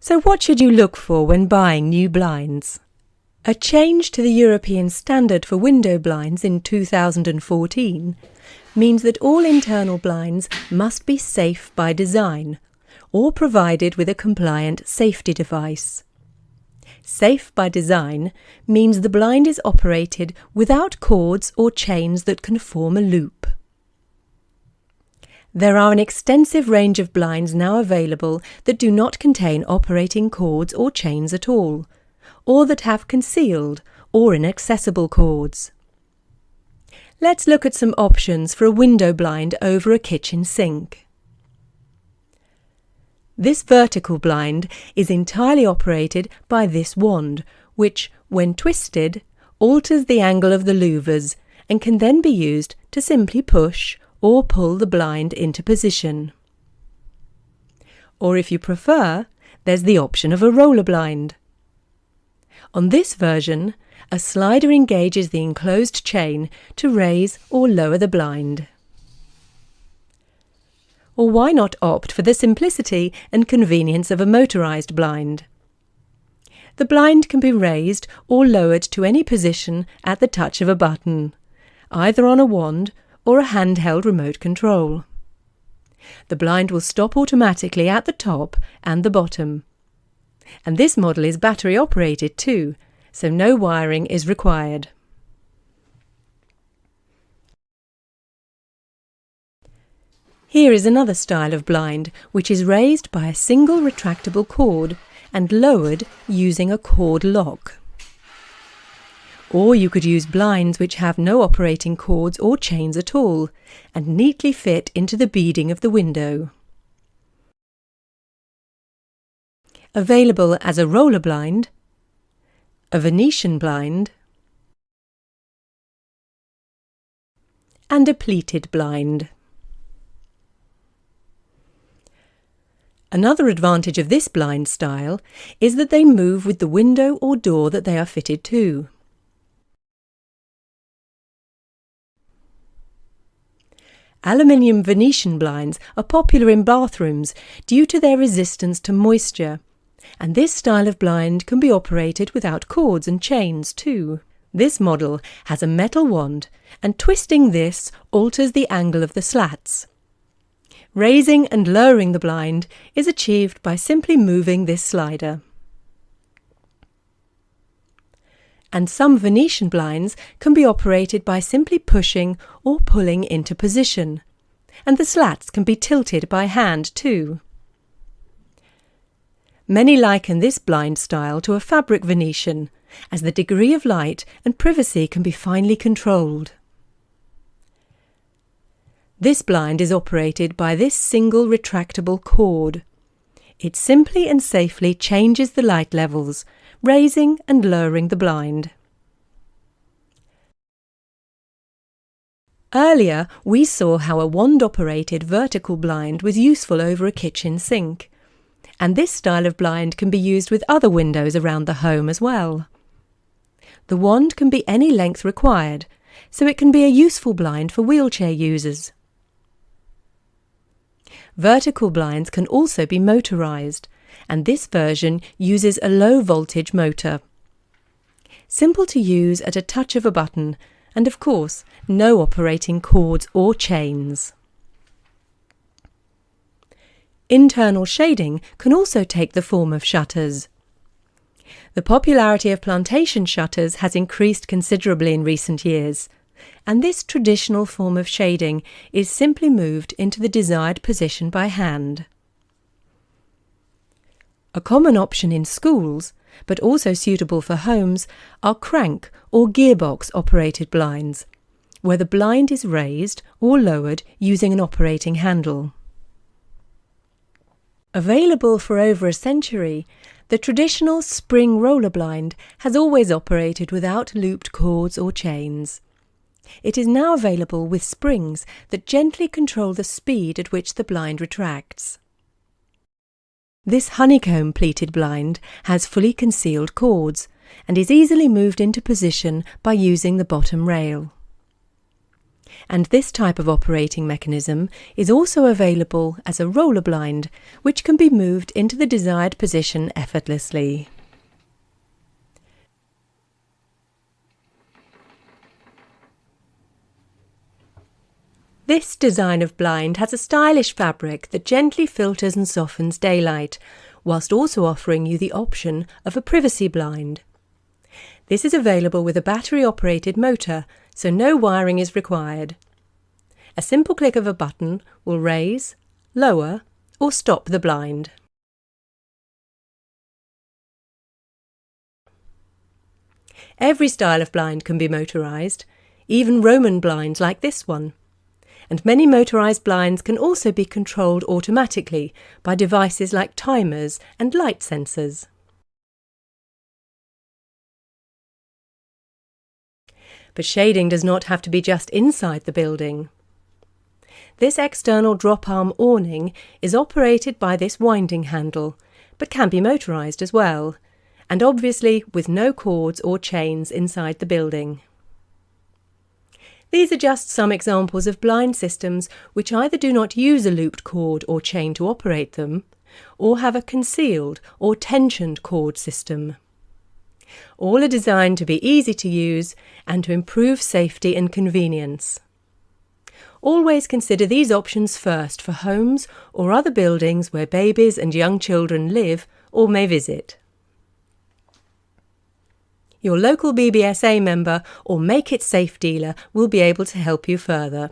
So what should you look for when buying new blinds? A change to the European standard for window blinds in 2014 means that all internal blinds must be safe by design or provided with a compliant safety device. Safe by design means the blind is operated without cords or chains that can form a loop. There are an extensive range of blinds now available that do not contain operating cords or chains at all, or that have concealed or inaccessible cords. Let's look at some options for a window blind over a kitchen sink. This vertical blind is entirely operated by this wand, which, when twisted, alters the angle of the louvers and can then be used to simply push or pull the blind into position. Or if you prefer, there's the option of a roller blind. On this version, a slider engages the enclosed chain to raise or lower the blind. Or why not opt for the simplicity and convenience of a motorised blind? The blind can be raised or lowered to any position at the touch of a button, either on a wand or a handheld remote control. The blind will stop automatically at the top and the bottom. And this model is battery operated too, so no wiring is required. Here is another style of blind which is raised by a single retractable cord and lowered using a cord lock. Or you could use blinds which have no operating cords or chains at all and neatly fit into the beading of the window. Available as a roller blind, a Venetian blind, and a pleated blind. Another advantage of this blind style is that they move with the window or door that they are fitted to. Aluminium Venetian blinds are popular in bathrooms due to their resistance to moisture, and this style of blind can be operated without cords and chains too. This model has a metal wand, and twisting this alters the angle of the slats. Raising and lowering the blind is achieved by simply moving this slider. And some Venetian blinds can be operated by simply pushing or pulling into position, and the slats can be tilted by hand too. Many liken this blind style to a fabric Venetian, as the degree of light and privacy can be finely controlled. This blind is operated by this single retractable cord. It simply and safely changes the light levels, raising and lowering the blind. Earlier, we saw how a wand-operated vertical blind was useful over a kitchen sink, and this style of blind can be used with other windows around the home as well. The wand can be any length required, so it can be a useful blind for wheelchair users. Vertical blinds can also be motorised, and this version uses a low-voltage motor. Simple to use at a touch of a button, and of course, no operating cords or chains. Internal shading can also take the form of shutters. The popularity of plantation shutters has increased considerably in recent years, and this traditional form of shading is simply moved into the desired position by hand. A common option in schools, but also suitable for homes, are crank or gearbox operated blinds, where the blind is raised or lowered using an operating handle. Available for over a century, the traditional spring roller blind has always operated without looped cords or chains. It is now available with springs that gently control the speed at which the blind retracts. This honeycomb pleated blind has fully concealed cords and is easily moved into position by using the bottom rail. And this type of operating mechanism is also available as a roller blind, which can be moved into the desired position effortlessly. This design of blind has a stylish fabric that gently filters and softens daylight, whilst also offering you the option of a privacy blind. This is available with a battery-operated motor, so no wiring is required. A simple click of a button will raise, lower, or stop the blind. Every style of blind can be motorised, even Roman blinds like this one. And many motorised blinds can also be controlled automatically by devices like timers and light sensors. But shading does not have to be just inside the building. This external drop-arm awning is operated by this winding handle, but can be motorised as well, and obviously with no cords or chains inside the building. These are just some examples of blind systems which either do not use a looped cord or chain to operate them, or have a concealed or tensioned cord system. All are designed to be easy to use and to improve safety and convenience. Always consider these options first for homes or other buildings where babies and young children live or may visit. Your local BBSA member or Make It Safe dealer will be able to help you further.